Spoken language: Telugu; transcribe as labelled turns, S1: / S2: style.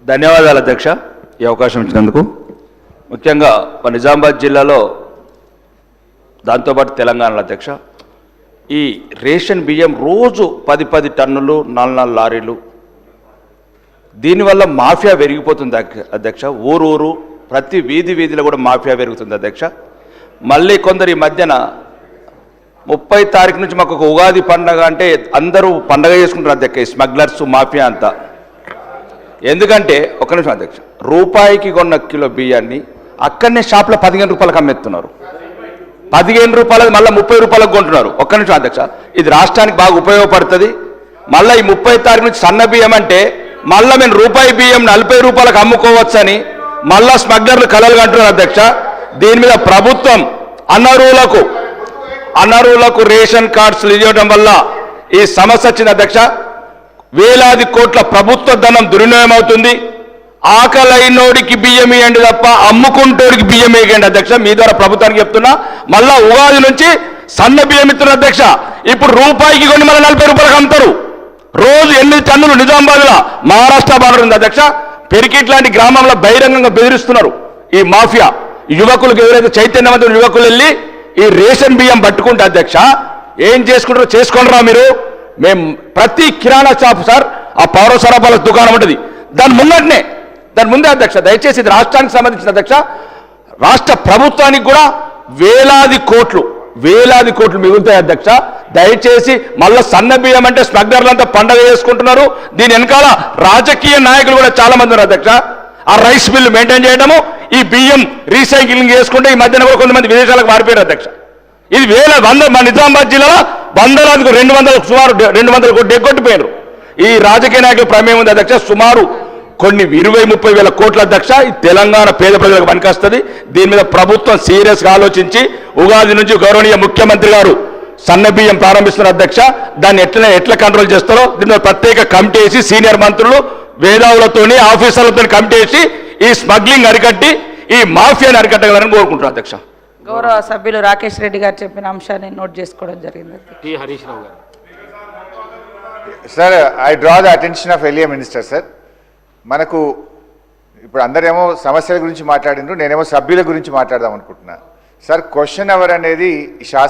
S1: ధన్యవాదాలు అధ్యక్ష, ఈ అవకాశం ఇచ్చినందుకు. ముఖ్యంగా నిజామాబాద్ జిల్లాలో దాంతోపాటు తెలంగాణలో అధ్యక్ష ఈ రేషన్ బియ్యం రోజు 10 టన్నులు 4 లారీలు, దీనివల్ల మాఫియా పెరిగిపోతుంది అధ్యక్ష. ఊరు ప్రతి వీధిలో కూడా మాఫియా పెరుగుతుంది అధ్యక్ష. మళ్ళీ కొందరు ఈ మధ్యన 30 తారీఖు నుంచి మాకు ఒక ఉగాది పండగ అంటే అందరూ పండగ చేసుకుంటారు అధ్యక్ష, ఈ స్మగ్లర్స్ మాఫియా అంతా. ఎందుకంటే ఒక్క నిమిషం అధ్యక్ష, రూపాయికి కొన్న కిలో బియ్యాన్ని అక్కడనే షాప్లో 15 రూపాయలకు అమ్మేస్తున్నారు. 15 రూపాయలకు మళ్ళీ 30 రూపాయలకు కొంటున్నారు. ఒక్క నిమిషం అధ్యక్ష, ఇది రాష్ట్రానికి బాగా ఉపయోగపడుతుంది. మళ్ళీ ఈ 30 తారీఖు నుంచి సన్న బియ్యం అంటే మళ్ళీ మేము రూపాయి బియ్యం 40 రూపాయలకు అమ్ముకోవచ్చని మళ్ళా స్మగ్లర్లు కలలు కంటున్నారు అధ్యక్ష. దీని మీద ప్రభుత్వం అనర్హులకు రేషన్ కార్డ్స్ ఇవ్వడం వల్ల ఈ సమస్య వచ్చింది అధ్యక్ష. వేలాది కోట్ల ప్రభుత్వ ధనం దుర్వినియోగం అవుతుంది. ఆకలైనోడికి బియ్యం ఇవ్వండి తప్ప అమ్ముకుంటోడికి బియ్యం వేయండి అధ్యక్ష. మీ ద్వారా ప్రభుత్వానికి చెప్తున్నా. మళ్ళా ఉగాది నుంచి సన్న బియ్యం ఇస్తున్నారు అధ్యక్ష. ఇప్పుడు రూపాయికి కొన్ని మళ్ళీ 40 రూపాయలకు అమ్ముతారు. రోజు 8 టన్నులు నిజామాబాద్లో మహారాష్ట్ర బార్డర్ ఉంది అధ్యక్ష. పెరికిట్ లాంటి గ్రామంలో బహిరంగంగా బెదిరిస్తున్నారు ఈ మాఫియా. యువకులకు ఎవరైతే చైతన్యవంతులు యువకులు వెళ్ళి ఈ రేషన్ బియ్యం పట్టుకుంటే అధ్యక్ష ఏం చేసుకుంటారో చేసుకోండిరా మీరు. మేము ప్రతి కిరాణా షాప్ సార్ ఆ పౌర సరఫరాల దుకాణం ఉంటుంది, దాని ముందే అధ్యక్ష. దయచేసి ఇది రాష్ట్రానికి సంబంధించిన అధ్యక్ష. రాష్ట్ర ప్రభుత్వానికి కూడా వేలాది కోట్లు మిగులుతాయి అధ్యక్ష. దయచేసి మళ్ళీ సన్న బియ్యం అంటే స్మగ్లర్లంతా పండగ చేసుకుంటున్నారు. దీని వెనకాల రాజకీయ నాయకులు కూడా చాలా మంది ఉన్నారు అధ్యక్ష. ఆ రైస్ బిల్లు మెయింటైన్ చేయడము, ఈ బియ్యం రీసైక్లింగ్ చేసుకుంటే ఈ మధ్యన కూడా కొంతమంది విదేశాలకు మారిపోయారు అధ్యక్ష. ఇది మా నిజామాబాద్ జిల్లాలో వందలాదికు 200 సుమారు 200 కోట్లు ఎగ్గొట్టిపోయారు. ఈ రాజకీయ నాయకుల ప్రమేయం ఉంది అధ్యక్ష. సుమారు కొన్ని 20-30 వేల కోట్ల అధ్యక్ష. ఈ తెలంగాణ పేద ప్రజలకు పనికొస్తుంది. దీని మీద ప్రభుత్వం సీరియస్గా ఆలోచించి ఉగాది నుంచి గౌరవనీయ ముఖ్యమంత్రి గారు సన్న బియ్యం ప్రారంభిస్తున్న అధ్యక్ష. దాన్ని ఎట్లా కంట్రోల్ చేస్తారో దీని ప్రత్యేక కమిటీ వేసి సీనియర్ మంత్రులు వేదావులతోని ఆఫీసర్లతో కమిటీ వేసి ఈ స్మగ్లింగ్ అరికట్టి ఈ మాఫియాని అరికట్టగలని కోరుకుంటున్నారు అధ్యక్ష.
S2: గౌరవ సభ్యులు రాకేష్ రెడ్డి గారు చెప్పిన అంశాన్ని నోట్ చేసుకోవడం జరిగింది.
S1: హరీష్ రావు గారు.
S3: Sir, I draw the attention of ఎలియా మినిస్టర్ సార్. మనకు ఇప్పుడు అందరేమో సమస్యల గురించి మాట్లాడినారు, నేనేమో సభ్యుల గురించి మాట్లాడదాం అనుకుంటున్నా. సార్, క్వశ్చన్ అవర్ అనేది శాసన